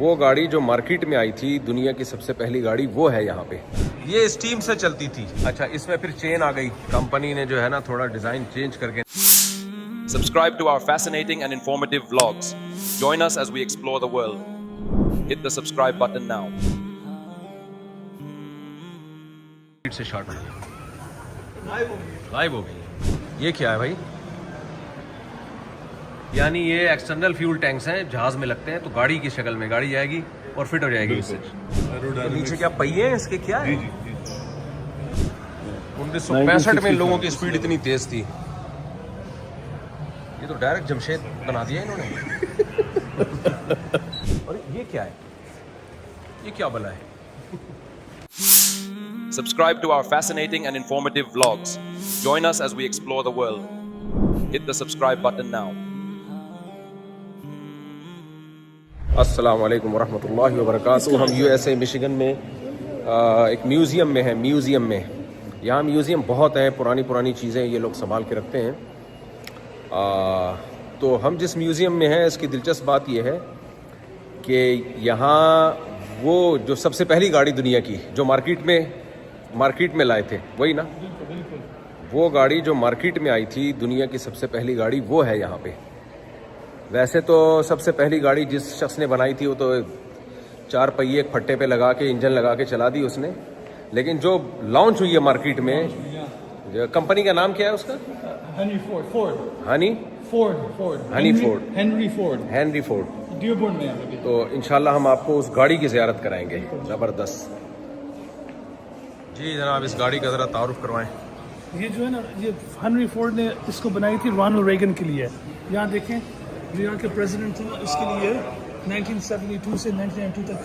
वो गाड़ी जो मार्केट में आई थी, दुनिया की सबसे पहली गाड़ी, वो है यहाँ पे। ये स्टीम से चलती थी। अच्छा, इसमें फिर चेन आ गई। कंपनी ने जो है ना थोड़ा डिजाइन चेंज करके। Subscribe to our fascinating and informative vlogs. Join us as we explore the world. Hit the subscribe button now. से शॉट गायब हो गई। ये क्या है भाई? यानी ये एक्सटर्नल फ्यूल टैंक्स हैं, जहाज में लगते हैं, तो गाड़ी की शक्ल में गाड़ी जाएगी और फिट हो जाएगी इससे। तो नीचे क्या पहिए हैं इसके, क्या है? 1965 में लोगों की स्पीड इतनी तेज थी। ये तो डायरेक्ट जमशेद बना दिया इन्होंने। और ये क्या है? ये क्या बना है? Subscribe to our fascinating and informative vlogs. Join us as we explore the world. Hit the subscribe button now. अस्सलाम वालेकुम वरहमतुल्लाहि वबरकातुहू। हम यूएसए मिशिगन में एक म्यूज़ियम में है। म्यूज़ियम में यहाँ म्यूज़ियम बहुत हैं, पुरानी पुरानी चीज़ें ये लोग संभाल के रखते हैं। तो हम जिस म्यूज़ियम में हैं, इसकी दिलचस्प बात यह है कि यहाँ वो जो सबसे पहली गाड़ी दुनिया की जो मार्केट में लाए थे, वही ना, वो गाड़ी जो मार्केट में आई थी, दुनिया की सबसे पहली गाड़ी, वो है यहाँ पे। वैसे तो सबसे पहली गाड़ी जिस शख्स ने बनाई थी वो तो 4 पहिए एक फट्टे पे लगा के, इंजन लगा के चला दी उसने। लेकिन जो लॉन्च हुई है मार्केट में, जो कंपनी का नाम क्या है उसका? Henry Ford. तो इंशाल्लाह हम आपको उस गाड़ी की ज़ियारत कराएंगे। ज़बरदस्त। जी जनाब, इस गाड़ी का ज़रा तारुफ करवाएं। ये जो है ना, ये हेनरी फोर्ड ने इसको बनाई थी रोनाल्ड रेगन के लिए। यहाँ देखें, जो यहाँ के प्रेसिडेंट थे इसके लिए 1972 से 1992 तक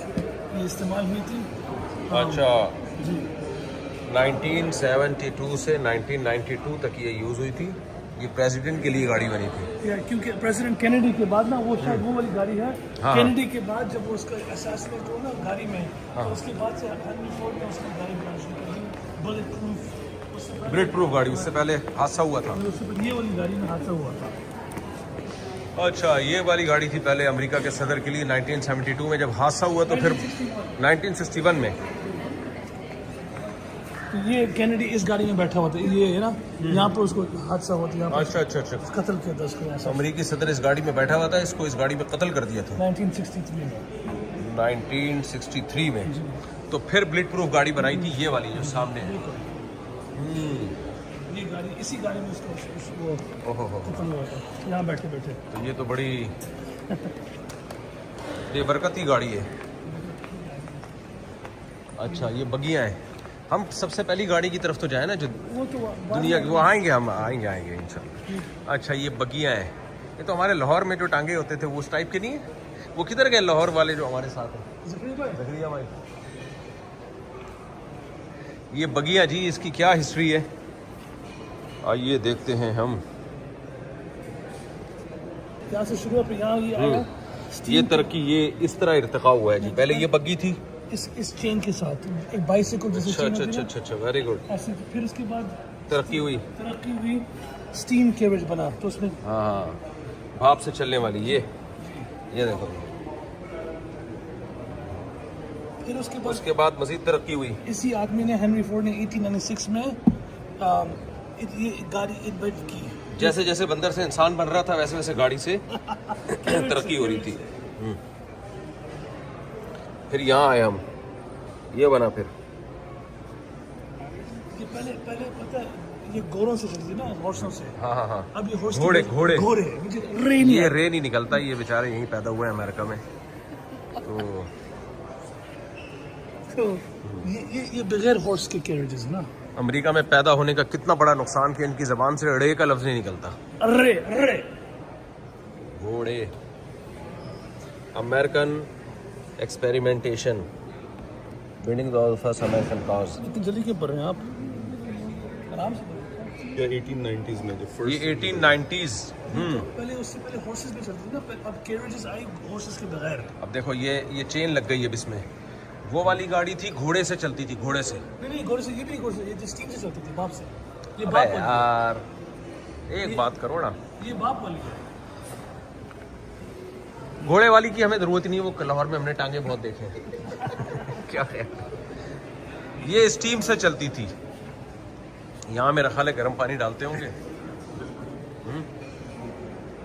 ये इस्तेमाल हुई थी। अच्छा जी, 1972 से 1992 तक ये यूज़ हुई थी। ये प्रेसिडेंट के लिए गाड़ी बनी थी। क्योंकि प्रेसिडेंट कैनेडी के बाद ना, वो शायद वो वाली गाड़ी है। हाँ। कैनेडी के बाद जब वो उसका असैसिनेट हुआ ना गाड़ी में, तो उसके बाद से हेनरी फोर्ड ने उसकी गाड़ी बनानी शुरू कर दी, बुलेट प्रूफ गाड़ी। उससे पहले हादसा हुआ था। ये वाली गाड़ी में हादसा हुआ था। अच्छा, ये वाली गाड़ी थी पहले अमेरिका के सदर के लिए 1972 में। जब हादसा हुआ तो फिर 1961 में। तो ये कैनेडी इस गाड़ी में बैठा हुआ था, ये है ना, यहाँ पर उसको हादसा हुआ था। अच्छा, कत्ल किया था उसको। तो अमेरिकी सदर इस गाड़ी में बैठा हुआ था, इसको इस गाड़ी में कत्ल कर दिया था 1963 में। तो फिर बुलेट प्रूफ गाड़ी बनाई थी, ये वाली जो सामने है। ये गाड़ी, इसी गाड़ी में उसको खत्म हुआ था, यहाँ बैठे बैठे। तो ये तो बड़ी बेबरकती गाड़ी है। अच्छा, ये बगियां हैं। हम सबसे पहली गाड़ी की तरफ तो जाए ना, जो दुनिया की, वो आएंगे, हम आएंगे इंशाल्लाह। अच्छा, ये बगियां हैं। ये तो हमारे लाहौर में जो टांगे होते थे वो उस टाइप के नहीं है। वो किधर गए लाहौर वाले जो हमारे साथ हैं? जकरिया भाई। ये बगिया जी, इसकी क्या हिस्ट्री है, आइए देखते हैं हम। यहाँ से शुरू है, यहाँ ये आया। ये तरक्की, ये इस तरह इर्तिका हुआ है जी। पहले ये बग्गी थी इस चेन के साथ, एक बाइसिकल जैसे चेन होती है ना। अच्छा, वेरी गुड। ऐसे फिर उसके बाद तरक्की हुई, स्टीम कैरेज बना, तो उसमें हाँ, भाप से चलने वाली। ये देखो। फिर उसके बाद मजीद तरक्की हुई। इसी आदमी ने, हेनरी फोर्ड ने 1896 में ये गाड़ी इन्वेंट की। जैसे जैसे बंदर से इंसान बन रहा था, वैसे वैसे गाड़ी से तरक्की हो रही थी। फिर यहाँ आए हम, ये बना। फिर ये पहले पता है, ये घोड़ों से चलती ना, हॉर्सों से। हाँ। अब ये हॉर्स घोड़े ये रेन ही निकलता है। ये बेचारे यहीं पैदा हुए हैं अमेरिका में। तो ये बगैर हॉर्स के कैरेजेस ना। अमेरिका में पैदा होने का कितना बड़ा नुकसान कि इनकी जबान से रे का लफ्ज नहीं निकलता। अरे घोड़े। American experimentation, building the first American cars. इतनी जल्दी क्यों पढ़ रहे हैं आप? आराम से। या 1890s में जो फर्स्ट, ये 1890s। पहले उससे पहले हॉर्सेस भी चलती थी ना, अब कैरेजेस आई हॉर्सेस के बगैर। अब देखो, ये चेन लग गई है इसमें। वो वाली गाड़ी थी, घोड़े से चलती थी, घोड़े से। नहीं, घोड़े से, ये भी घोड़े से, ये स्टीम से चलती थी, बाप से। ये अबे बाप वाली यार, एक बात करो ना। ये बाप वाली है। घोड़े वाली की हमें ज़रूरत ही नहीं है, वो लाहौर में हमने टांगे बहुत देखे हैं। क्या है, ये स्टीम से चलती थी। यहाँ मेरा ख्याल है गर्म पानी डालते होंगे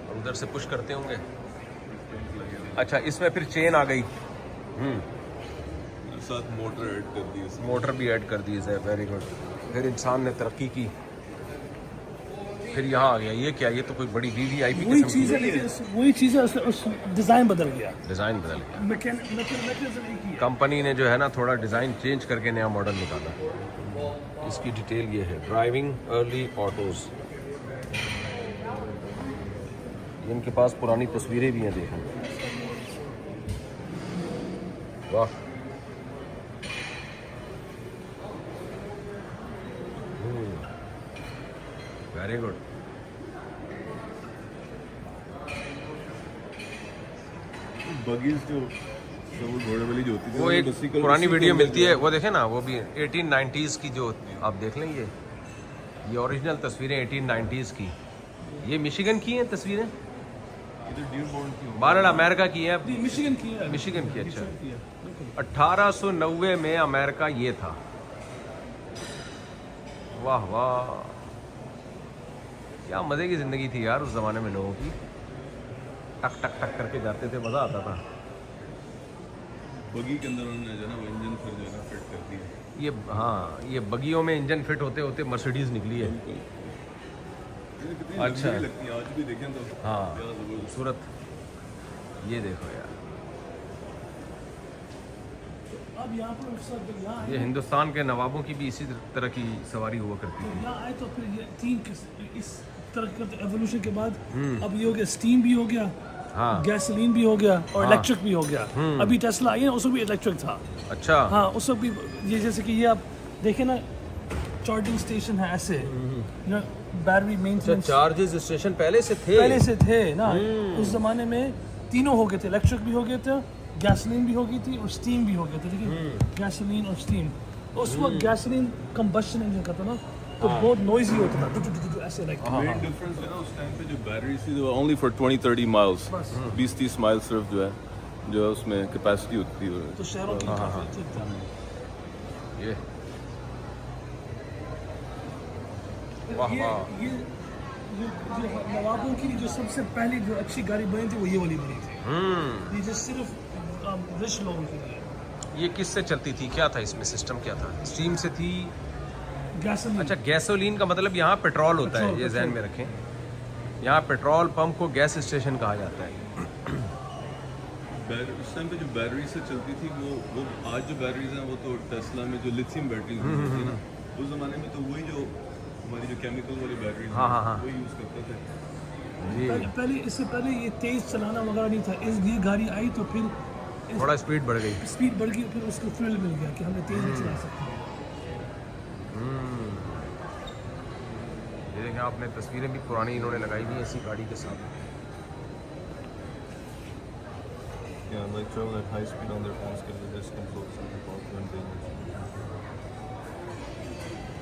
और उधर से पुश करते होंगे। अच्छा, इसमें फिर चेन आ गई, साथ मोटर ऐड कर दी इसमें। मोटर भी ऐड कर दी है। Very good. फिर इंसान ने तरक्की की, फिर यहाँ आ गया। ये क्या, ये तो कोई बड़ी वीवीआईपी वही किस्म चीज़ की है, लेकिन वही चीज़ है, उस डिज़ाइन बदल गया, डिज़ाइन बदल गया। मैकेनिज्म एक ही है। कंपनी ने जो है ना थोड़ा डिज़ाइन चेंज करके नया मॉडल निकाला। इसकी डिटेल ये है, ड्राइविंग अर्ली ऑटोज। इनके पास पुरानी तस्वीरें भी हैं, देखें। वाह, वेरी गुड। बगीज जो वो घोड़े वाली जो होती थी, वो एक bicycle पुरानी उसी वीडियो के मिलती है, अंदर वो देखें ना, वो भी 1890s की, जो आप देख लें। ये ओरिजिनल तस्वीरें 1890s की। ये मिशिगन की हैं तस्वीरें, इधर डियरबॉर्न की होगी। बहरहाल अमेरिका की है। मिशिगन की है, मिशिगन की, अच्छा। की है, बिल्कुल। 1890 में अमेरिका ये था। वाह वाह, क्या मज़े की ज़िंदगी थी यार उस ज़माने में लोगों की। टक टक टक करके जाते थे, मज़ा आता था। बगी के अंदर उन्होंने जो है ना वो इंजन फिर जो है ना फिट कर दिया। ये हाँ, ये बगियों में इंजन फिट होते होते मर्सिडीज़ निकली है। बिल्कुल। ये कितनी अच्छा। लग्जरी लगती है, आज भी देखें तो। हाँ, क्या जबरदस्त। खूबसूरत। ये देखो यार, अब यहाँ पर यहाँ ये हिंदुस्तान के नवाबों की भी इसी तरह की सवारी हुआ करती थी। यहाँ आए तो फिर ये इस तरह के एवोल्यूशन के बाद अब ये हो गया, स्टीम भी हो गया, हाँ गैसोलीन भी हो गया, और इलेक्ट्रिक भी हो गया। अभी टेस्ला आई है, उसमें भी इलेक्ट्रिक था। अच्छा, हाँ, उसमें भी ये, जैसे कि ये आप देखें ना, चार्जिंग स्टेशन है ऐसे, बैटरी मेंटेनेंस चार्जेस स्टेशन पहले से थे। पहले से थे ना। उस जमाने में तीनों हो गए थे, इलेक्ट्रिक भी हो गए थे, गैसोलीन भी हो गई थी, और स्टीम भी हो गया था। देखिए, गैसोलीन और स्टीम। उस वक्त गैसोलीन कंबशन इंजन का था ना, तो बहुत नॉइजी होता था, ऐसे लाइक। मेन डिफरेंस है ना, उस टाइम पे जो बैटरी थी वो ओनली फॉर 20-30 माइल्स, 20-30 माइल सिर्फ जो है उसमें कैपेसिटी होती थी। तो शहरों की काफी ठीक था। ये वाह ये वाह, ये जो नवाबों की जो सबसे पहली जो अच्छी गाड़ी बनी थी, वो ये वाली बनी थी। ये जो सिर्फ रिच लोगों के लिए। ये किससे चलती थी, क्या था इसमें सिस्टम, क्या था? स्टीम से थी। गैसोलीन। अच्छा, गैसोलीन का मतलब यहाँ पेट्रोल होता है, ये जहन में रखें। यहाँ पेट्रोल पंप को गैस स्टेशन कहा जाता है। उस टाइम पे जो बैटरी से चलती थी वो आज जो बैटरीज हैं वो तो टेस्ला में जो लिथियम बैटरीज होती है ना, उस जमाने में तो वही जो हमारी जो केमिकल वाली बैटरीज हाँ, हाँ, हाँ। वही यूज़ करते थे। जी, पहले इससे पहले ये तेज चलाना वगैरह नहीं था। ये गाड़ी आई तो फिर थोड़ा स्पीड बढ़ गई। स्पीड बढ़ गई, फिर उसको थ्रिल मिल गया कि हमें तेज नहीं चला सकते। ये देखें, आपने तस्वीरें भी पुरानी इन्होंने लगाई हुई हैं इसी गाड़ी के साथ। Yeah, like travel at high speed on their phones can resist controls and report when dangerous.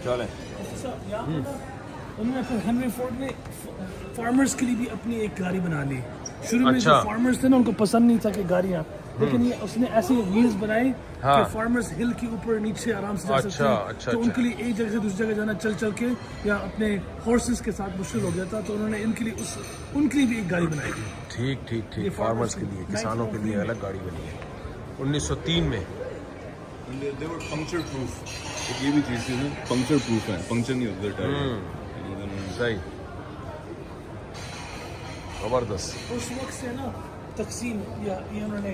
चलें, अच्छा, यहाँ पर ना उन्होंने फिर हेनरी फोर्ड ने फार्मर्स के लिए भी अपनी एक गाड़ी बना ली। शुरू में जो अच्छा। फार्मर्स थे ना, उनको पसंद नहीं था कि गाड़ियाँ, लेकिन ये उसने ऐसे व्हील्स बनाए हाँ। कि फार्मर्स हिल के ऊपर नीचे आराम से जा सकते अच्छा, हैं। अच्छा, तो अच्छा। उनके लिए एक जगह से दूसरी जगह जाना चल चल के या अपने हॉर्सेस के साथ मुश्किल हो गया था, तो उन्होंने उनके लिए भी एक गाड़ी बनाई थी। ठीक ठीक ये ठीक, फार्मर्स के लिए, किसानों के लिए 1903 अलग गाड़ी बनी है 1903 में। And they were puncture proof. एक ये भी चीज़ थी ना, puncture proof है, पंक्चर नहीं होता टायर। सही, जबरदस्त। उस वक्त से ना तकसीम या ये उन्होंने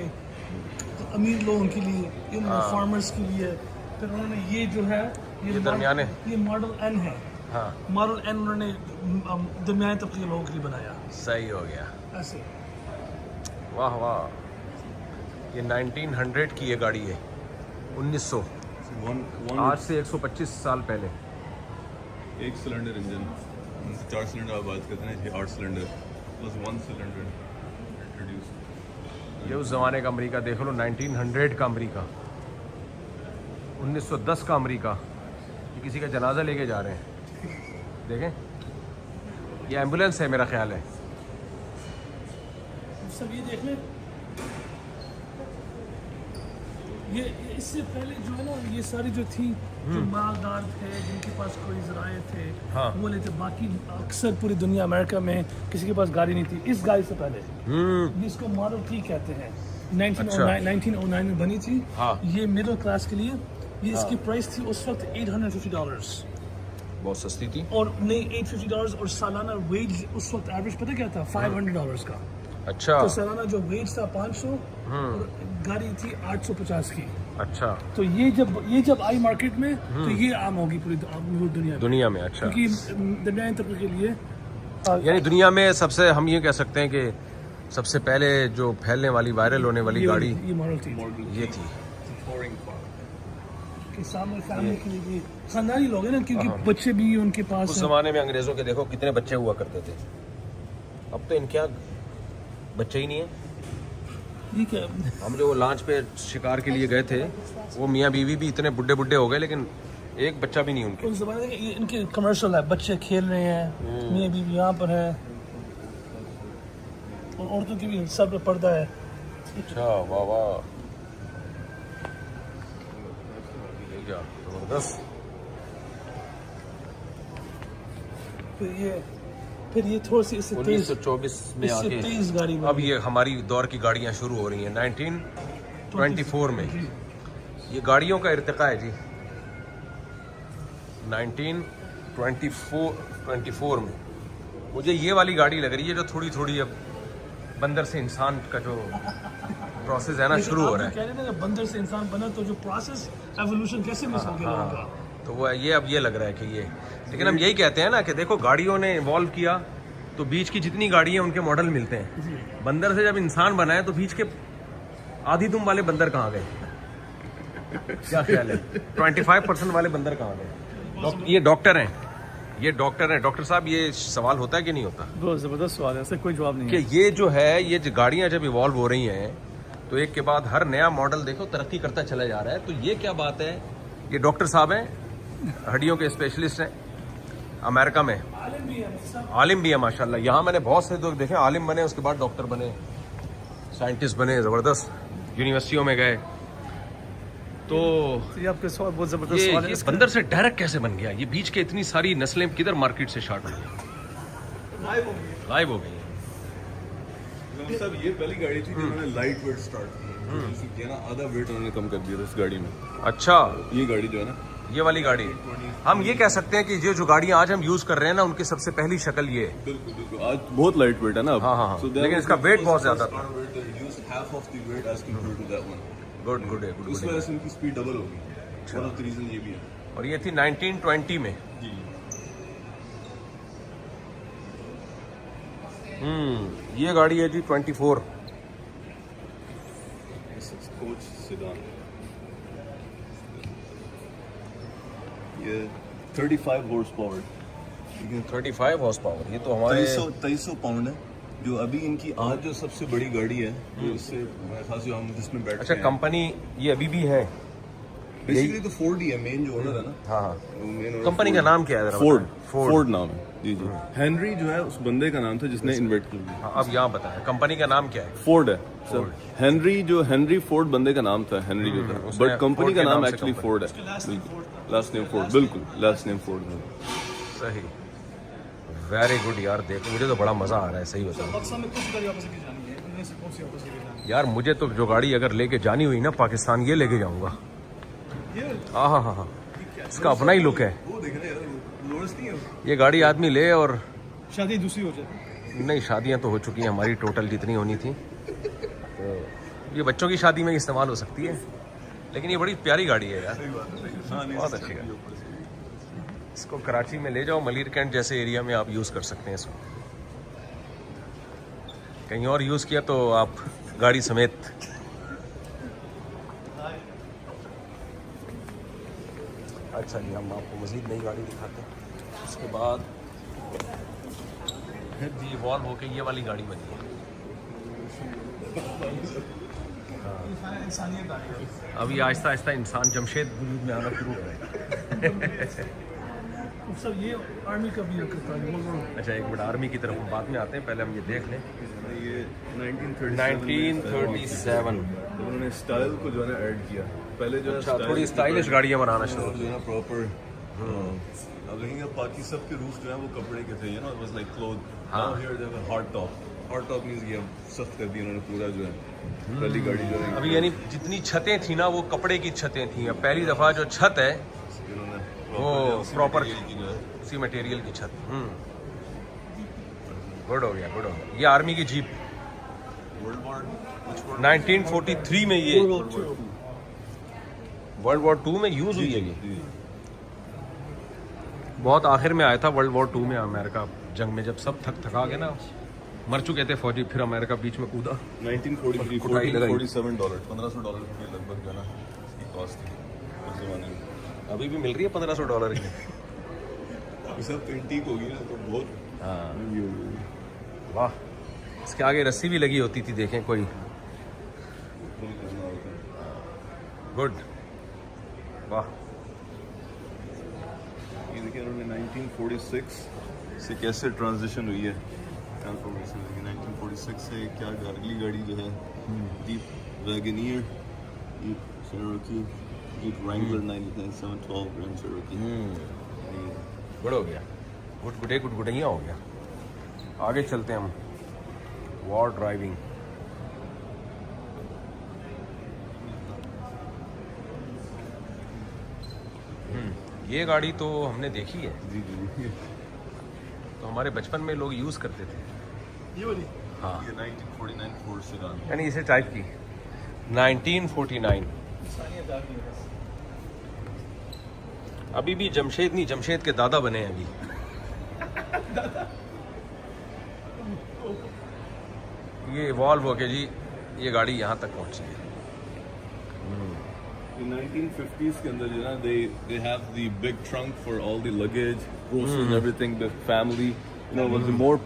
अमीर लोगों के लिए, ये उन्होंने फार्मर्स के लिए, फिर उन्होंने ये जो है ये दरमियाने, ये मॉडल एन है। हाँ, मॉडल एन उन्होंने दरमियाने तबके के लोगों के लिए बनाया सही हो गया। ऐसे। वाह वाह, ये 1900 की ये गाड़ी है, 1900, आज से 125 साल पहले। एक सिलेंडर इंजन, 4 सिलेंडर आप बात करते हैं, 8 सिलेंडर प्लस 1 सिलेंडर इंट्रोड्यूस। ये उस ज़माने का अमेरिका देख लो, 1900 का अमेरिका, 1910 का अमेरिका। ये किसी का जनाजा लेके जा रहे हैं, देखें, ये एम्बुलेंस है मेरा ख्याल है। सब ये देख लें, ये इससे पहले जो है ना, ये सारी जो थी, जो मालदार थे, जिनके पास कोई ज़राए थे, हाँ। वो लेते। बाकी अक्सर पूरी दुनिया, अमेरिका में किसी के पास गाड़ी नहीं थी। इस गाड़ी से पहले, जिसको मॉडल T कहते हैं, 1909 में बनी थी। हाँ। ये मिडिल क्लास के लिए, ये इसकी प्राइस थी उस वक्त $850, बहुत सस्ती थी। और नहीं $850, और सालाना वेज उस वक्त एवरेज पता क्या था? $500 का। अच्छा तो सालाना जो वेज था 500, और गाड़ी थी 850 की। अच्छा, तो ये जब आई मार्केट में, तो ये आम होगी पूरी दुनिया में। अच्छा। क्योंकि दरमियाने तबके के लिए यानी दुनिया में सबसे, हम ये कह सकते हैं कि सबसे पहले जो फैलने वाली, वायरल होने वाली गाड़ी ये मॉडल थी। ये थी। कि सामने फैमिली के लिए भी खानदानी लोग हैं ना, क्योंकि बच्चे भी उनके पास उस हैं। जमाने में अंग्रेजों के देखो कितने बच्चे हुआ करते थे, अब तो इनके यहाँ बच्चे ही नहीं है। ठीक है। हम जो लॉन्च पे शिकार के लिए गए थे, वो मियाँ बीवी भी इतने बुड्ढे बुड्ढे हो गए, लेकिन एक बच्चा भी नहीं उनके। उस जमाने में इनके कमर्शियल है, बच्चे खेल रहे हैं, मियाँ बीवी यहाँ पर है, और औरतों की भी सर पे पर्दा है। अच्छा, वाह वाह, क्या जबरदस्त। फिर ये थोड़ी सी इससे तेज 1924 में इससे आके तेज गाड़ी अब ये हमारी दौर की गाड़ियाँ शुरू हो रही हैं 1924 में। ये गाड़ियों का इर्तिका है जी 1924 में। मुझे ये वाली गाड़ी लग रही है जो थोड़ी थोड़ी अब बंदर से इंसान का जो प्रोसेस है ना शुरू हो रहा है। कह रहे हैं ना, बंदर से इंसान बना, तो जो प्रोसेस एवोल्यूशन कैसे मिस हो गया लोगों का। तो वो ये अब ये लग रहा है कि ये, लेकिन हम यही कहते हैं ना कि देखो गाड़ियों ने इवॉल्व किया, तो बीच की जितनी गाड़ी हैं उनके मॉडल मिलते हैं। बंदर से जब इंसान बना है, तो बीच के आधी दुम वाले बंदर कहाँ गए? क्या ख्याल है? 25% वाले बंदर कहाँ गए? ये डॉक्टर हैं, ये डॉक्टर हैं। डॉक्टर साहब, ये सवाल होता है कि नहीं होता? बहुत ज़बरदस्त सवाल है, इससे कोई जवाब नहीं कि ये जो है, ये जो गाड़ियाँ जब इवॉल्व हो रही हैं, तो एक के बाद हर नया मॉडल देखो तरक्की करता चला जा रहा है। तो ये क्या बात है? ये डॉक्टर साहब हैं, हड्डियों के स्पेशलिस्ट हैं अमेरिका में, आलिम भी है माशाल्लाह। यहाँ मैंने बहुत से लोग देखे आलिम बने, उसके बाद डॉक्टर बने, साइंटिस्ट बने, ज़बरदस्त यूनिवर्सिटियों में गए। तो ये आपके सवाल बहुत ज़बरदस्त सवाल है। ये बंदर से डायरेक्ट कैसे बन गया? ये बीच के इतनी सारी नस्लें किधर मार्केट से स्टार्ट हुई? लाइव हो गई। सब ये पहली गाड़ी थी जिन्होंने लाइट वेट स्टार्ट किया ना, आधा वेट उन्होंने कम कर दिया था इस गाड़ी में। अच्छा, ये गाड़ी जो है ना, ये वाली गाड़ी, हम ये कह सकते हैं कि ये जो गाड़ियाँ आज हम यूज कर रहे हैं ना, उनकी सबसे पहली शक्ल ये है। बिल्कुल बिल्कुल, आज बहुत लाइट वेट है ना। हाँ, हाँ, हाँ। लेकिन इसका weight बहुत ज्यादा था। गुड गुड है, गुड उस गुड। वजह से उनकी स्पीड डबल होगी। वन ऑफ द रीजन ये भी है। और ये थी 1920 में। जी। ये गाड़ी है जी 24। कोच सेडान, ये 35 हॉर्स पावर, 35 हॉर्स पावर। ये तो हमारे 2300 पाउंड है। जो अभी इनकी आज जो सबसे बड़ी गाड़ी है, जो इससे मेरे ख्याल से हम जिसमें बैठते अच्छा हैं। कंपनी ये अभी भी है? बेसिकली तो फोर्ड ही है मेन जो ओनर है ना। हाँ हाँ। मेन कंपनी का नाम क्या है जरा फोर्ड। बताएं। फोर्ड नाम है जी जी। हेनरी जो है उस बंदे का नाम था जिसने इन्वेंट किया। हाँ, अब यहाँ बताएं कंपनी का नाम क्या है? फोर्ड है सर। हेनरी फोर्ड बंदे का नाम था, हेनरी जो था, उसने बट कंपनी Ford का के नाम नाम से एक्चुअली company। फोर्ड है। लास्ट नेम फोर्ड, बिल्कुल लास्ट नेम फोर्ड है। सही, वेरी गुड यार। देखो मुझे तो बड़ा मजा आ रहा है, सही बताऊं पाकिस्तान में कुछ गाड़ी वापस लेके जानी है, उनमें से कौन सी वापस लेके जानी यार। मुझे तो जो गाड़ी अगर लेके जानी हुई ना पाकिस्तान, ये लेके जाऊंगा। है? ये हाँ हाँ हाँ हाँ, इसका अपना ही लुक है। वो देख रहे हैं लोरेंस नहीं है। ये गाड़ी आदमी ले, और शादी दूसरी हो जाए। नहीं शादियां तो हो चुकी हैं हमारी, टोटल जितनी होनी थी। तो ये बच्चों की शादी में इस्तेमाल हो सकती है, लेकिन ये बड़ी प्यारी गाड़ी है यार, बहुत अच्छी गाड़ी। इसको कराची में ले जाओ, मलीर कैंट जैसे एरिया में आप यूज़ कर सकते हैं इसको। कहीं और यूज़ किया तो आप गाड़ी समेत। अच्छा जी, हम आपको मज़ीद नई गाड़ी दिखाते हैं। उसके बाद फिर जी इवॉल्व होके ये वाली गाड़ी बनी है। इंसानियत आ गई। अभी आहिस्ता आहिस्ता इंसान जमशेद वजूद में आना शुरू हो रहा है। वो सब ये आर्मी का भी करता है वो अच्छा एक मिनट, आर्मी की तरफ हम बाद में आते हैं, पहले हम ये देख लें। ये 1937 1937 उन्होंने स्टाइल को जो है ना ऐड किया। पहले जो है अच्छा, style थोड़ी के स्टाइलिश ऊपर गाड़ियाँ बनाना शुरू जो है ना प्रॉपर अब देखेंगे बाकी सब के रूफ जो है वो कपड़े के थे, you know, it was like cloth. Now here they have hot top means ये सख्त कर दिया उन्होंने पूरा जो है पहली गाड़ी जो है अभी, यानी जितनी छतें थी ना वो कपड़े की छतें थी। अब पहली दफ़ा जो छत है इन्होंने वो उसी प्रॉपर material की जो है उसी मटेरियल की छत। गुड हो गया, गुड हो गया। ये आर्मी की जीप वर्ल्ड वॉर 1943 में, ये वर्ल्ड वॉर 2 में यूज़ हुई है ये। बहुत आखिर में आया था वर्ल्ड वॉर 2 में अमेरिका जंग में, जब सब थका के ना मर चुके थे फौजी, फिर अमेरिका बीच में कूदा। 1943 कुटाई लगाई। $47 $1500 के लगभग जो है ना इसकी कॉस्ट थी उस जमाने में। अभी भी मिल रही है $1500 की। ये सब एंटीक हो गई ना तो बहुत हाँ महंगी हो गई। वाह, इसके आगे रस्सी भी लगी होती थी, देखें कोई। फुल करना होता है। गुड, वाह। ये देखिए उन्होंने 1946 से कैसे ट्रांजिशन हुई है, ट्रांसफॉर्मेशन हुई है। 1946 से क्या अगली गाड़ी जो है Jeep Wagoneer, Jeep Cherokee, Jeep Wrangler 9712 Grand Cherokee. Good हो गया, गुडगुडिया हो गया। आगे चलते हैं हम, वॉर ड्राइविंग। ये गाड़ी तो हमने देखी है, जी जी तो हमारे बचपन में लोग यूज़ करते थे। ये वाली हाँ, ये 1949 फोर्ड सेडान। यानी इसे टाइप की 1949। अभी भी जमशेद नहीं, जमशेद के दादा बने हैं अभी। ये इवॉल्व हो के जी ये गाड़ी यहाँ तक पहुँची है। In 1950s के अंदर जो है ना they have the big trunk for all the luggage, groceries, everything, the family, you know, was the most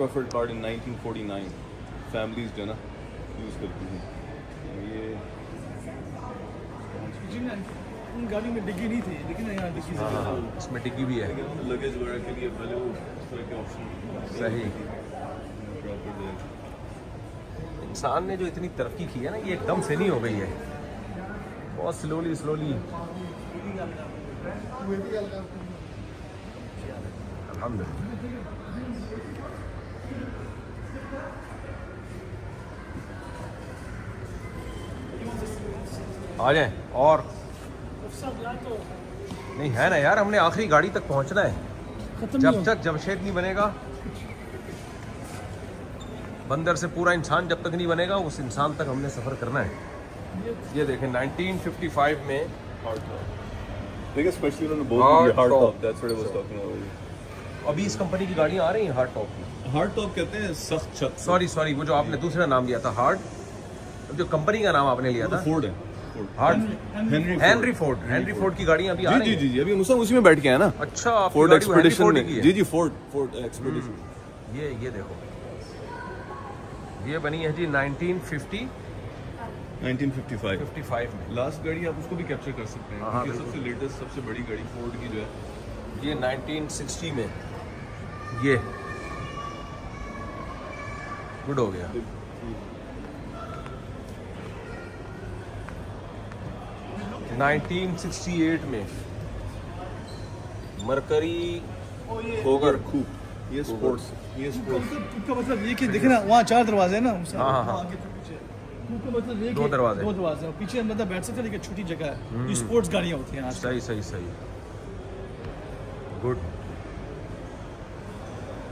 preferred car in 1949. Families जो है ना यूज करती हैं। ये उन गाड़ी में डिग्गी नहीं थी, लेकिन यहाँ डिग्गी से हाँ, इसमें डिग्गी भी है। लगेज वगैरह के लिए पहले वो इस तरह के ऑप्शन सही। प्रॉपर जो है इंसान ने जो इतनी तरक्की की है ना, ये एकदम से नहीं हो गई है, बहुत स्लोली स्लोली। अल्हम्दुलिल्लाह। आ जाए और नहीं है ना यार, हमने आखिरी गाड़ी तक पहुंचना है। जब तक जमशेद नहीं बनेगा, बंदर से पूरा इंसान जब तक नहीं बनेगा, उस इंसान तक हमने सफ़र करना है। ये देखें 1955 में हार्ड टॉप। देखिए स्पेशली उन्होंने Hard बोल hard top. Top, that's what I was talking about. अभी इस कंपनी की गाड़ियाँ आ रही हैं हार्ड टॉप की। हार्ड टॉप कहते हैं सख्त छत। सॉरी वो जो आपने दूसरा नाम लिया था हार्ड, जो कंपनी का नाम आपने लिया था फोर्ड है, फोर्ड। हार्ड, हेनरी फोर्ड की गाड़ियाँ अभी आ रही जी हैं। जी जी अभी मुसलमान उसी में बैठ के आया ना, अच्छा, आपकी फोर्ड गाड़ी वो हेनरी एक्सपेडिशन फोर्ड में। की है। जी जी फोर्ड एक्सपेडिशन। ये देखो, ये बनी है जी 1955 में। लास्ट गाड़ी आप उसको भी कैप्चर कर सकते हैं, हाँ, क्योंकि सबसे लेटेस्ट सबसे बड़ी गाड़ी फोर्ड की जो है ये 1960 में, ये गुड हो गया। है 1968 में मरकरी होगर खूब। ये स्पोर्ट्स, ये स्पोर्ट्स। का मतलब ये कि देखे ना वहाँ 4 दरवाजे हैं ना, हाँ। आगे तो पीछे। कूप का मतलब ये कि 2 दरवाजे। 2 दरवाजे हैं, पीछे अंदर बैठ सकते हैं, लेकिन छोटी जगह है। ये स्पोर्ट्स गाड़ियाँ होती हैं आज। सही गुड।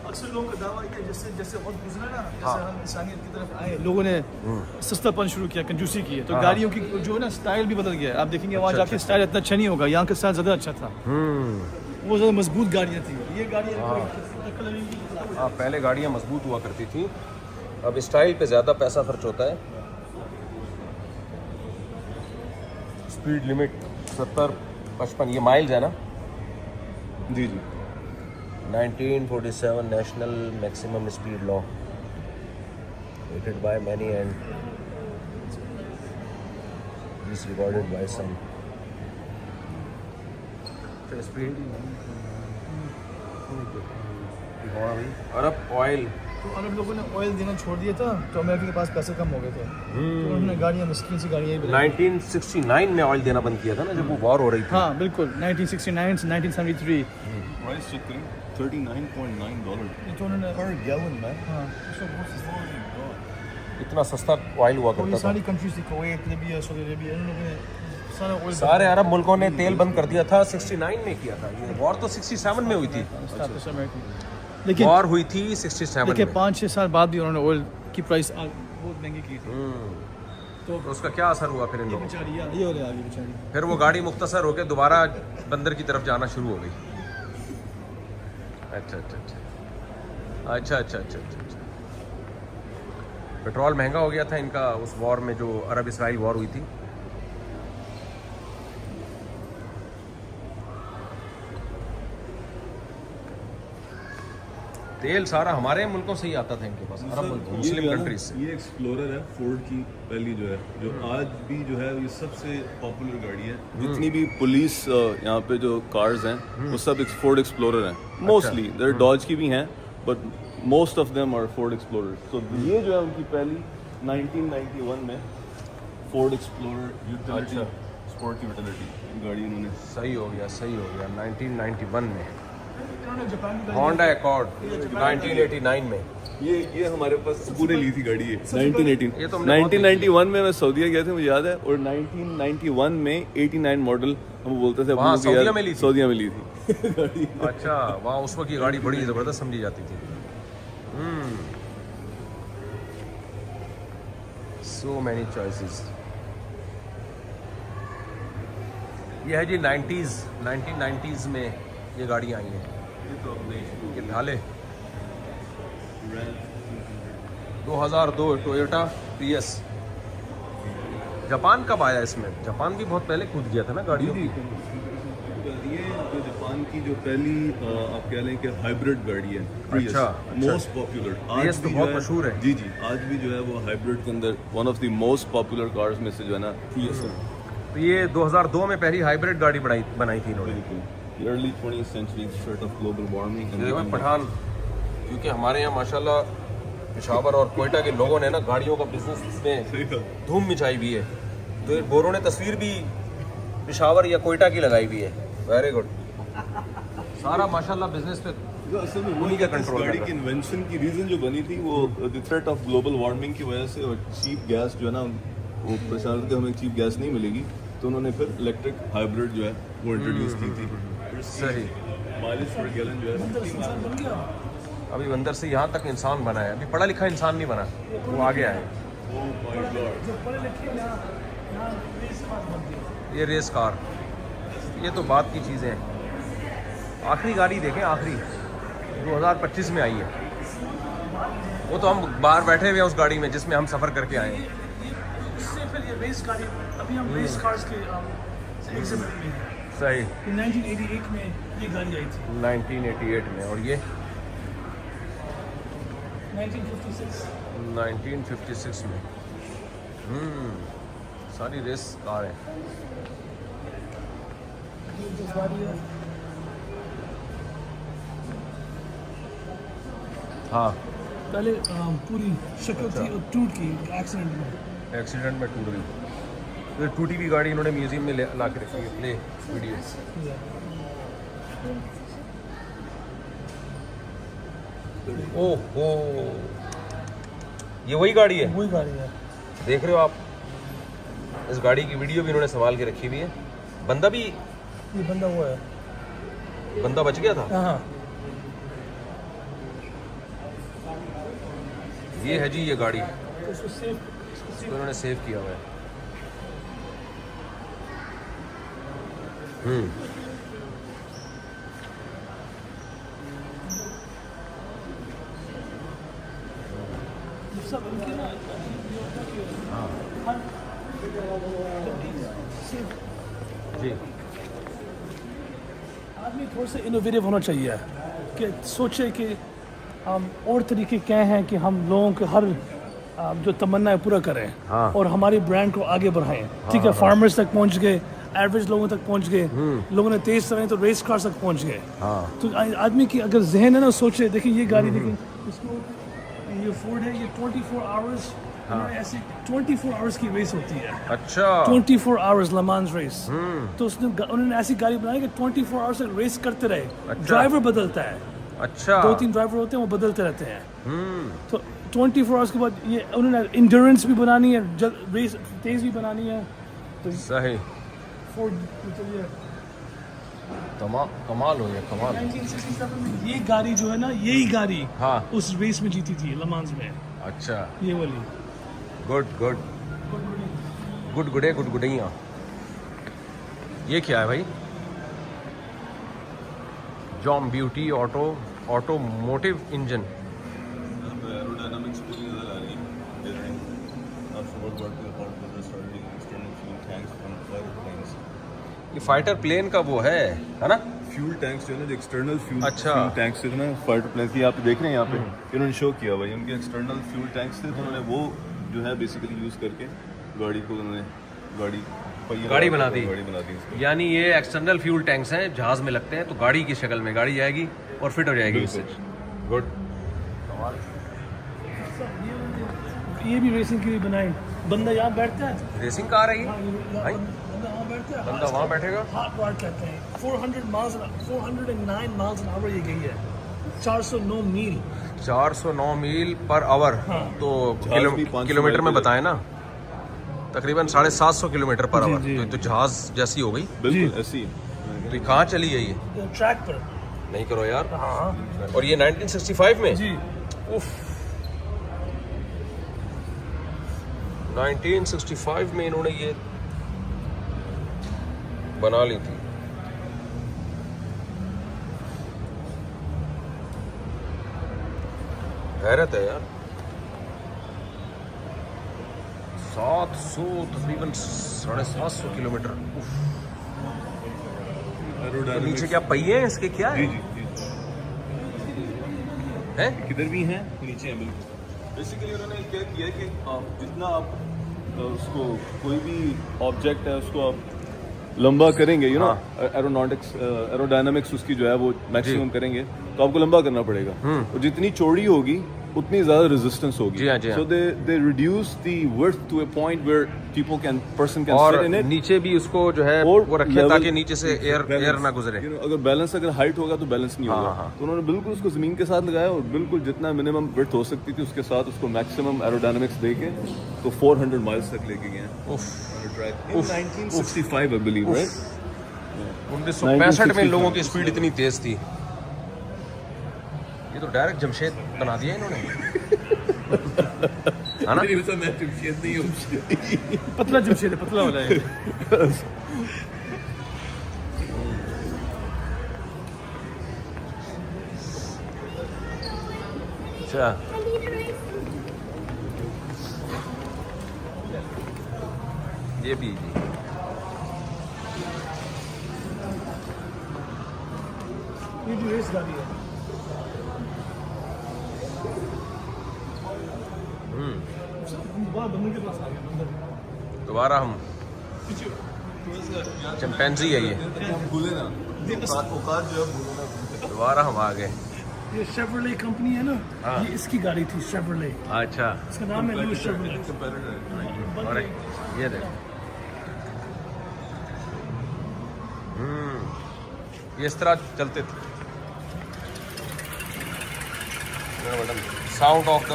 अक्सर लोगों का दावा है कि जैसे वक्त गुजरा ना, जैसे हम इंसानियत की तरफ आए, लोगों ने सस्तापन शुरू किया, कंजूसी की है, तो गाड़ियों की जो है ना स्टाइल भी बदल गया है। आप देखेंगे वहाँ जाके स्टाइल इतना अच्छा नहीं होगा, यहाँ का स्टाइल ज़्यादा अच्छा था। वो ज़्यादा मजबूत गाड़ियाँ थी, ये गाड़ियाँ हाँ, पहले गाड़ियाँ मजबूत हुआ करती थी, अब स्टाइल पे ज़्यादा पैसा खर्च होता है। स्पीड लिमिट 70-55, ये माइल्स है ना। जी जी 1947 national maximum speed law hated by many and disregarded by some. तो स्पीड अरब ऑयल। तो अरब लोगों ने ऑयल देना छोड़ दिया था, तो अमेरिका के पास पैसे कम हो गए थे, तो उन्होंने गाड़ियाँ मुश्किल से गाड़ियाँ ही बनाई। 1969 में ऑयल देना बंद किया था ना, जब वो वॉर हो रही थी। हाँ बिल्कुल, 1969 से 1973। प्राइस चेक करें, $39.9 तो उन्होंने per gallon man। हाँ इतना सस्ता ऑयल हुआ तो ये करता था। सारी कंट्रीज थी, कुवैत, लीबिया, सऊदी अरेबिया, इन लोगों ने सारा ऑयल सारे अरब मुल्कों ने तेल बंद कर दिया था, 69 में किया था। ये वॉर तो 67 में हुई थी। लेकिन वॉर हुई थी 67 देखिए में। 5-6 साल बाद भी उन्होंने ऑयल की प्राइस बहुत महंगी की थी। तो उसका क्या असर हुआ फिर इन लोगों को? बेचारी ये हो रहा है बेचारी। फिर वो गाड़ी मुख्तसर होकर दोबारा बंदर की तरफ जाना शुरू हो गई। अच्छा अच्छा अच्छा अच्छा अच्छा अच्छा अच्छा अच्छा। पेट्रोल महंगा हो गया था इनका उस वॉर में, जो अरब इसराइल वॉर हुई थी। तेल सारा हमारे मुल्कों से ही आता था इनके पास, अरब मुल्क, मुस्लिम कंट्रीज से। ये एक्सप्लोरर है फोर्ड की पहली जो है, जो आज भी जो है ये सबसे पॉपुलर गाड़ी है। जितनी भी पुलिस यहाँ पे जो कार्स हैं वो सब फोर्ड एक्सप्लोरर हैं मोस्टली। देयर डॉज की भी हैं but most of them R Ford explorer. तो ये जो है उनकी पहली 1991 में Ford explorer utility, sport utility गाड़ी उन्होंने। सही हो गया, सही हो गया। 1991 में जापान की होंडा अकॉर्ड, 1989 में। ये हमारे पास पूरे ली थी गाड़ी है 1918। ये तो हमने बहुत 1991 में मैं सऊदीया गया था, मुझे याद है। और 1991 में 89 मॉडल हम बोलते थे वहाँ अपनों के यार, सऊदीया में ली थी? सऊदीया में ली थी गाड़ी। अच्छा, वहाँ उस वक्त ये गाड़ी बड़ी ज़बरदस्त समझी जाती थी। So many choices. ये है जी 1990s में ये गाड़ियाँ आई हैं। ये ढाले 2002 टोयोटा प्रियस। जापान कब आया इसमें? जापान भी बहुत पहले कूद गया था ना गाड़ियों की। ये जो जापान की जो पहली आप कह लें कि हाइब्रिड गाड़ी है Prius, अच्छा। Most popular. Prius तो बहुत मशहूर है। जी जी, आज भी जो है वो हाइब्रिड के अंदर one of the most popular cars में से जो है ना Prius है। तो ये 2002 में पहली हाइब्रिड गाड़ी बनाई थी इन्होंने। Early 20th century threat of global warming। Pathan, क्योंकि हमारे यहाँ माशाल्लाह पेशावर और कोयटा के लोगों ने ना गाड़ियों का बिजनेस में धूम मचाई हुई है। तो ये गोरों ने तस्वीर भी पेशावर या कोयटा की लगाई हुई है। Very good. सारा माशाल्लाह बिजनेस पे जो असल में उन्हीं का कंट्रोल गाड़ी की इन्वेंशन की रीजन जो बनी थी वो the threat of global warming की वजह से, और चीप गैस जो है ना, वो परेशान थे हमें चीप गैस नहीं मिलेगी, तो उन्होंने फिर इलेक्ट्रिक हाइब्रिड जो है वो इंट्रोड्यूस की थी। सही। माइलेज पर गैलन जो है अभी बंदर से यहाँ तक इंसान बना है। अभी पढ़ा लिखा इंसान नहीं बना, वो आगे आए। ये रेस कार, ये तो बात की चीज़ें हैं। आखिरी गाड़ी देखें, आखिरी 2025 में आई है। वो तो हम बाहर बैठे हुए हैं उस गाड़ी में जिसमें हम सफ़र करके आए हैं। इससे फिर ये रेस गाड़ी, अभी हम रेस कार्स के एग्जिबिट में हैं। सही। 1988 में ये गाड़ी आई थी। 1988 में, और ये 1956 1956 में। सारी रेस कार है। हाँ, पहले पूरी शक्ल थी और टूट की एक्सीडेंट में। एक्सीडेंट में टूट गई। तो ये टूटी हुई गाड़ी इन्होंने म्यूजियम में ला के रखी है। Play video. ओह, ये वही गाड़ी है? वही गाड़ी है। देख रहे हो आप, इस गाड़ी की वीडियो भी इन्होंने संभाल के रखी हुई है। बंदा भी, ये बंदा हुआ है, बंदा बच गया था। हाँ। ये है जी ये गाड़ी, तो इसको सेफ, इसको इन्होंने सेव किया हुआ है। सब उनके ना जी। आदमी थोड़ा सा इनोवेटिव होना चाहिए कि सोचे कि हम और तरीके क्या हैं कि हम लोगों के हर जो तमन्ना है पूरा करें। हाँ। और हमारी ब्रांड को आगे बढ़ाएं। ठीक है, फार्मर्स तक पहुंच गए, एवरेज लोगों तक पहुंच गए, लोगों ने तेज चलाए तो रेस कार तक पहुंच गए। हाँ तो आदमी की अगर जहन है ना, सोचे, देखिए ये गाड़ी देखें, इसको ये फोर्ड है, ये 24 आवर्स ऐसे 24 आवर्स की रेस होती है। अच्छा 24 आवर्स लमांस रेस। तो उन्होंने ऐसी गाड़ी बनाई कि 24 आवर्स तक रेस करते रहे। अच्छा। ड्राइवर बदलता है, अच्छा 2-3 ड्राइवर होते हैं, वो बदलते रहते हैं। तो 24 आवर्स के बाद ये उन्होंने इंड्योरेंस भी बनानी है, रेस तेज भी बनानी है। तो सही फोर्ड चलिए कमाल हो गया कमाल। 1967 में ये गाड़ी जो है ना, यही गाड़ी हाँ उस रेस में जीती थी लमांस में, अच्छा ये वाली। गुड गुड गुड गुडे गुड गुडैया। ये क्या है भाई? Germ beauty automotive engine. Aerodynamics पूरी नजर आ रही है। आपको बहुत बड़ा पार्ट में starting external fuel tanks from fire planes. ये फाइटर प्लेन का वो है ना? फ्यूल टैंक्स जो है ना, जो एक्सटर्नल फ्यूल अच्छा। फ्यूल टैंक्स थे ना फाइटर प्लेन की, आप देख रहे हैं यहाँ पे इन्होंने शो किया भाई, उनके एक्सटर्नल फ्यूल टैंक्स थे, तो उन्होंने वो जो है बेसिकली यूज़ करके गाड़ी को उन्होंने गाड़ी बना दी। गाड़ी बना दी इसको। यानी ये एक्सटर्नल फ्यूल टैंक्स हैं, जहाज में लगते हैं, तो गाड़ी की शक्ल में गाड़ी जाएगी और फिट हो जाएगी इससे। गुड। ये भी रेसिंग के लिए बनाई। बंदा यहाँ बैठता है, रेसिंग कार है ये भाई? बंदा वहाँ बैठता है, बंदा वहाँ बैठेगा? हॉट रॉड कहते हैं। 409 माइल्स एन आवर ये गई है, 409 मील। 409 मील पर आवर। हाँ। तो जहाज भी 500 किलोमीटर में मील बताएं ना, तकरीबन 750 किलोमीटर पर जी, आवर। जी। तो जहाज जैसी हो गई। बिल्कुल ऐसी तो ये कहाँ चली है ये? ट्रैक पर। नहीं करो यार। हाँ और ये 1965 में? जी। उफ 1965 में इन्होंने ये बना ली थी। हैरत है यार। 700 तकरीबन 750 किलोमीटर। उफ। तो नीचे क्या पहिए हैं इसके, क्या है? जी जी जी हैं? किधर भी हैं, नीचे हैं बिल्कुल। बेसिकली उन्होंने क्या किया कि जितना आप उसको कोई भी ऑब्जेक्ट है उसको आप लंबा करेंगे, यू नो, एरोनॉटिक्स एरोडायनामिक्स उसकी जो है वो मैक्सिमम करेंगे, तो आपको लंबा करना पड़ेगा। और जितनी चौड़ी होगी उतनी ज्यादा रेजिस्टेंस होगी। जी हाँ, जी हाँ। So they reduce the width to a point where person can और सिट इन इट। नीचे भी उसको जो है और वो रखे level- ताकि नीचे से एयर ना गुजरे। You know, अगर बैलेंस अगर हाइट होगा तो बैलेंस नहीं होगा। हाँ। तो उन्होंने बिल्कुल उसको जमीन के साथ लगाया और बिल्कुल जितना मिनिमम विड्थ हो सकती थी उसके साथ उसको मैक्सिमम एरोडायनामिक्स देके तो 400 माइल्स तक लेके गए हैं उफ। on a track in 1965 I believe, right? 1965 में लोगों की स्पीड इतनी तेज थी। ये तो डायरेक्ट जमशेद बना दिया इन्होंने। है ना? पतला जमशेद है, पतला वाला है। अच्छा ये भी जी। ये भी रेस गाड़ी है। बंदे के पास आ गया बंदा। दोबारा हम चिंपैंजी है ये। भूले ना औकात जो है भूले ना। दोबारा हम आ गए। ये शेवरले कंपनी है ना, हाँ। ये इसकी गाड़ी थी शेवरले। अच्छा इसका नाम है लुइस शेवरले। और ये देख। ये इस तरह चलते थे। साउंड ऑफ द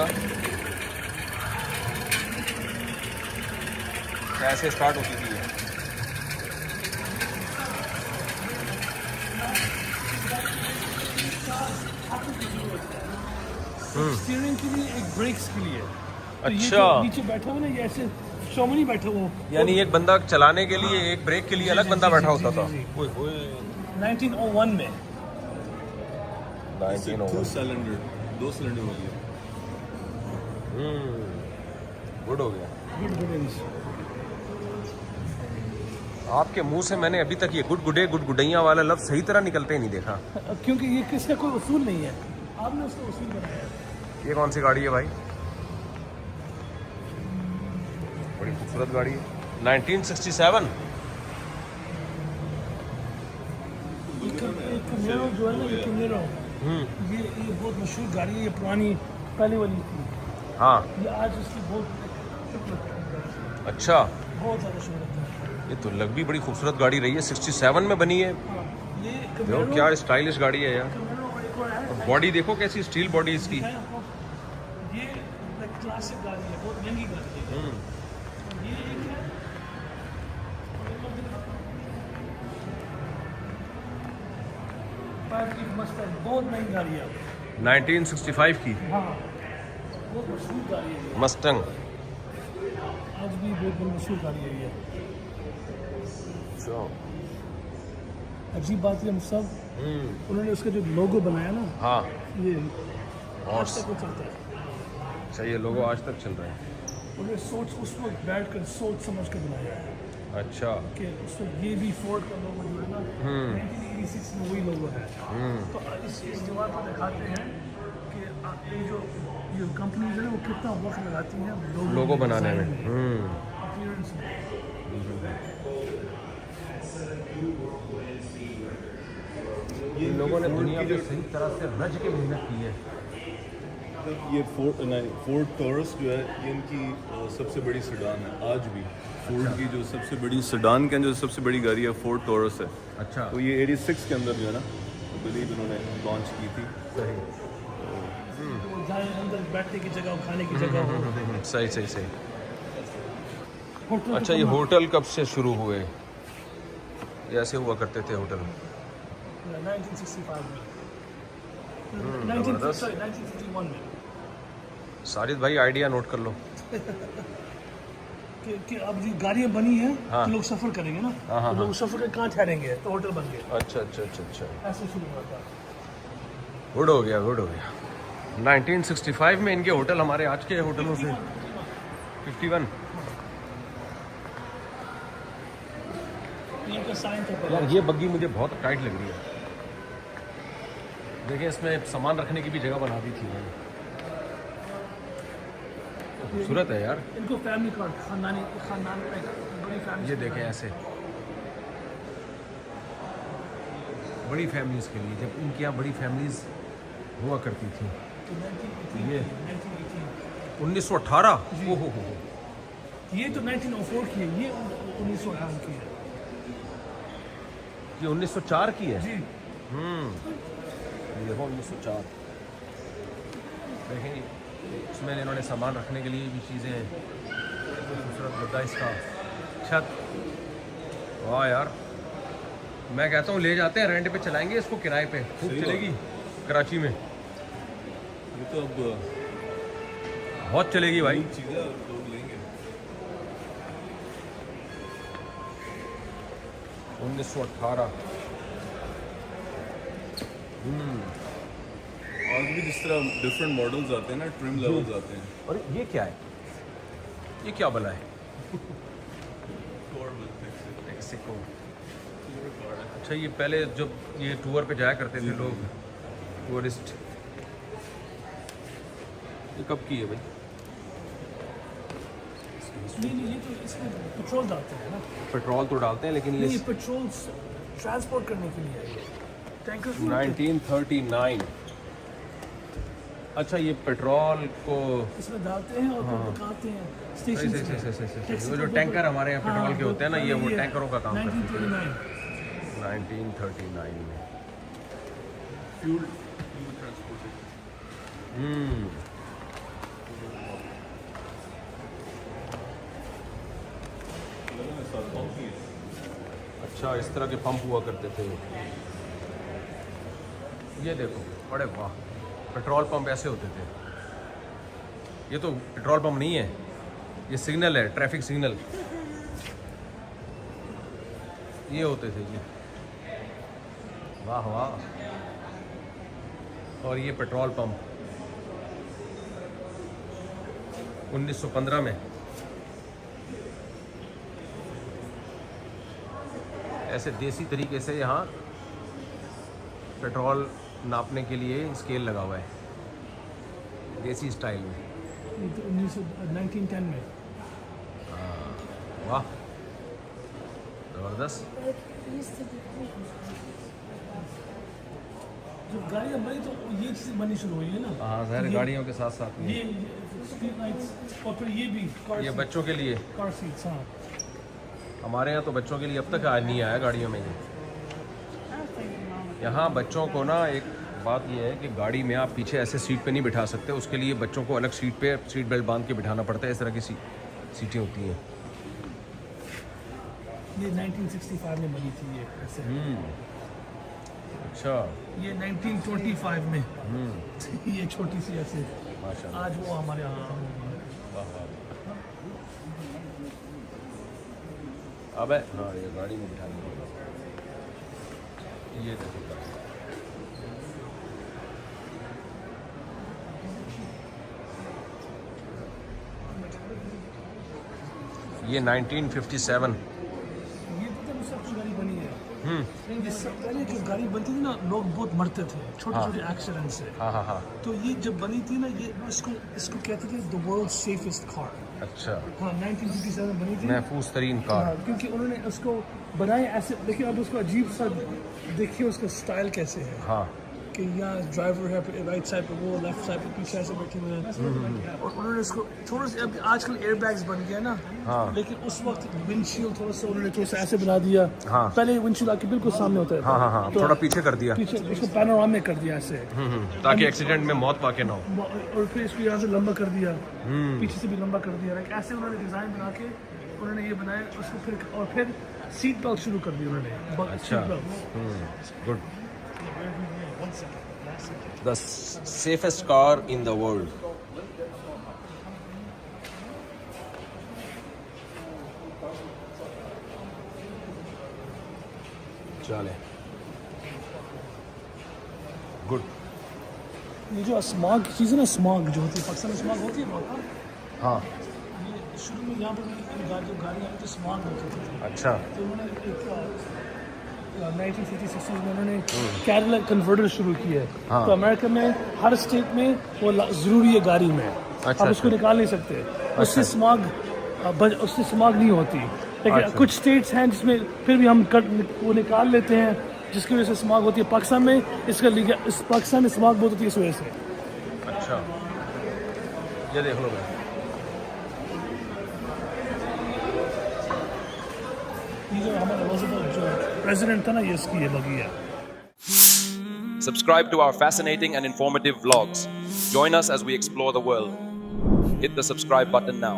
कैसे स्टार्ट होती थी ये। स्टीयरिंग के लिए, एक ब्रेक्स के लिए। तो ये अच्छा। जो नीचे बैठा हुआ ना, ये ऐसे शोमनी बैठा हुआ। यानी एक बंदा चलाने के लिए, एक ब्रेक के लिए अलग बंदा बैठा होता था। जी, जी, जी। ओए होए 1901 में। 2 सिलेंडर 2 सिलेंडर हो गया। गुड हो गया। गुड गुडेंस। आपके मुंह से मैंने अभी तक ये गुड गुडे गुड गुडैया वाला लफ्ज सही तरह निकलते ही नहीं देखा। क्योंकि ये किसका कोई उसूल नहीं है, आपने उसका उसूल बनाया। ये कौन सी गाड़ी है भाई? बड़ी खूबसूरत गाड़ी है। 1967 कैमरो जो है ना, ये कैमरो ये बहुत मशहूर गाड़ी है, ये पुरानी पहले वाली थी। हाँ ये आज उसकी बहुत अच्छा, बहुत ज़्यादा शोहरत है। ये तो लग भी बड़ी खूबसूरत गाड़ी रही है, 67 में बनी है। हाँ, ये देखो कैमरो क्या स्टाइलिश गाड़ी है यार। कैमरो और एक और है, बॉडी देखो कैसी स्टील बॉडी इसकी। है आपको। ये क्लासिक गाड़ी है, बहुत महंगी गाड़ी है। और ये एक है, मस्टैंग, बहुत महंगी गाड़ी है। 1965 की हाँ, बहुत मशहूर गाड़ी है ये। मस्टंग। आज भी बहुत मशहूर गाड़ी है ये। अजीब बात है, हम सब उन्होंने उसका जो लोगो बनाया ना, हाँ ये और आज तक वो चलता है। सही है, लोगो आज तक चल रहे हैं। उन्होंने सोच उसको बैठ कर सोच समझ कर बनाया है अच्छा कि उसको ये भी फोर्ड का लोगो जो है ना 1986 में वही लोगो है। तो इस दीवार पर दिखाते हैं कि ये जो कंपनीज है ना, वो कितना वक्त लगाती हैं लोगो बनाने में। अपीयरेंस में। इन लोगों ने दुनिया में सही तरह से रज के मेहनत की है। ये फोर्ड टॉरस जो है ये इनकी सबसे बड़ी सेडान है आज भी। फोर्ड की जो सबसे बड़ी सेडान के जो सबसे बड़ी गाड़ी है फोर्ड टॉरस है। अच्छा तो ये 86 के अंदर जो है ना बिलीव इन्होंने लॉन्च की थी। सही वो जहाँ अंदर बैठने की जगह हो, खाने की जगह हो। सही सही सही। होटल अच्छा ये होटल कब से शुरू हुए? ये ऐसे हुआ करते थे होटल। 1965 में, जबरदस्त। 1951 में। साजिद भाई आइडिया नोट कर लो। कि अब जो गाड़ियाँ बनी हैं हाँ। तो लोग सफ़र करेंगे ना, हाँ, तो लोग सफ़र कर कहाँ ठहरेंगे, तो होटल बन गए। अच्छा अच्छा अच्छा अच्छा, ऐसे शुरू हुआ था। गुड हो गया गुड हो गया। 1965 में इनके होटल हमारे आज के होटलों से 51। ये का साइन था यार ये बग्गी मुझे बहुत टाइट लग रही है। देखिए इसमें सामान रखने की भी जगह बना दी थी मैंने। खूबसूरत है यार। इनको फैमिली कार्ड, खानदान बड़ी फैमिली। ये देखें ऐसे बड़ी फैमिलीज के लिए, जब इनके यहाँ बड़ी फैमिलीज हुआ करती थी। ये 1918 ओहो हो। ये तो 1904 की है, ये 1918 की है। ये 1904 की है। जी, ये देखो 1904। देखें इसमें इन्होंने सामान रखने के लिए भी चीज़ें हैं। खूबसूरत गद्दा इसका, छत। वाह यार, मैं कहता हूँ ले जाते हैं, रेंट पे चलाएंगे इसको, किराए पे खूब सही चलेगी कराची में। ये तो अब बहुत चलेगी भाई। चीज़ें लोग लेंगे। 1918। आज भी जिस तरह डिफरेंट मॉडल्स आते हैं ना, ट्रिम लेवल्स आते हैं। और ये क्या है? ये क्या बना है? मेक्सिको। अच्छा ये पहले जब ये टूर पे जाया करते थे लोग, टूरिस्ट। ये कब की है भाई? नहीं, ये तो इसमें पेट्रोल डालते हैं ना। पेट्रोल तो डालते हैं लेकिन ये नहीं, पेट्रोल ट्रांसपोर्ट करने के लिए है ये टैंकर। 1939। अच्छा ये पेट्रोल को इसमें डालते हैं और फिर पकाते हैं स्टेशन सही, सही, सही, सही। वो जो टैंकर हमारे यहाँ पेट्रोल के होते हैं ना, ये वो टैंकरों का काम करते थे। 1939 में। Fuel transportation. अच्छा इस तरह के पंप हुआ करते थे। ये देखो, बड़े वाह, पेट्रोल पंप ऐसे होते थे। ये तो पेट्रोल पंप नहीं है, ये सिग्नल है, ट्रैफिक सिग्नल। ये होते थे जी। वाह वाह। और ये पेट्रोल पंप 1915 में। ऐसे देसी तरीके से यहाँ पेट्रोल नापने के लिए स्केल लगा हुआ है, देसी स्टाइल में। 1910 में। वाह ज़बरदस्त। जब गाड़ियाँ बनी तो ये चीज़ बननी शुरू हुई है ना। हाँ ज़ाहिर गाड़ियों के साथ साथ में ये स्ट्रीट लाइट्स और फिर ये भी ये बच्चों के लिए कार सीट्स। हाँ, हमारे यहाँ तो बच्चों के लिए अब तक आज नहीं आया गाड़ियों में ये। यहाँ बच्चों को ना एक बात ये है कि गाड़ी में आप पीछे ऐसे सीट पे नहीं बिठा सकते, उसके लिए बच्चों को अलग सीट पे सीट बेल्ट बांध के बिठाना पड़ता है। इस तरह की सीटें होती हैं। ये 1965 में बनी थी ये ऐसे। अच्छा ये 1925 में ये छोटी सी ऐसे। माशाल्लाह। आज वो हमारे यहाँ अब है हाँ ये गाड़ी में बिठाने को ये देखो ये 1957 ये तो सबसे गाड़ी बनी है। इससे पहले जो गाड़ी बनती थी ना लोग बहुत मरते थे छोटे छोटे एक्सीडेंट से। हाँ हाँ हाँ तो ये जब बनी थी ना ये इसको कहते थे द वर्ल्ड सेफेस्ट कार। अच्छा हाँ 1957 बनी थी। महफूज तरीन कार। हाँ, क्योंकि उन्होंने उसको बनाया ऐसे। लेकिन अब उसको अजीब सा देखिए उसका स्टाइल कैसे है हाँ कि यहाँ ड्राइवर है राइट साइड पे, वो लेफ्ट साइड पे पीछे ऐसे बैठे हुए हैं। और उन्होंने इसको थोड़ा सा अब आजकल एयर बैग्स बन गया ना। हाँ। लेकिन उस वक्त विंडशील्ड थोड़ा सा उन्होंने थोड़ा सा ऐसे बना दिया। हाँ। पहले विंडशील्ड आके बिल्कुल सामने होता है। हाँ हाँ हाँ तो थोड़ा पीछे कर दिया पीछे उसको पैनोरामा कर दिया ऐसे। ताकि एक्सीडेंट में मौत वाक़ई ना हो। और फिर इसको यहाँ से लंबा कर दिया, पीछे से भी लंबा कर दिया। लाइक ऐसे उन्होंने डिज़ाइन बना के उन्होंने ये बनाया उसको। फिर सीट बेल्ट शुरू कर दी उन्होंने। अच्छा good. The safest car in the world. चले गुड। ये जो स्मॉग की चीज़ है ना, स्मॉग जो होती है पाकिस्तान में स्मॉग होती है बहुत। हाँ ये शुरू में यहाँ पर जो गाड़ी आई थी स्मॉग होती थी। अच्छा तो उन्होंने एक 1950-60 में उन्होंने कैडिलैक कन्वर्टर शुरू किया है। हाँ। तो अमेरिका में हर स्टेट में वो ज़रूरी है गाड़ी में। अच्छा, आप उसको अच्छा। निकाल नहीं सकते। उससे स्मॉग नहीं होती। लेकिन अच्छा। कुछ स्टेट्स हैं जिसमें फिर भी हम वो निकाल लेते हैं जिसकी वजह से स्मॉग होती है। पाकिस्तान में पाकिस्तान में स्मॉग बहुत होती है इस वजह से। अच्छा ये देख लो भाई। ये जो हमारा रोज़मर्रा जो प्रेसिडेंट था ना ये इसकी ये लगी है। Subscribe to our fascinating and informative vlogs. Join us as we explore the world. Hit the subscribe button now.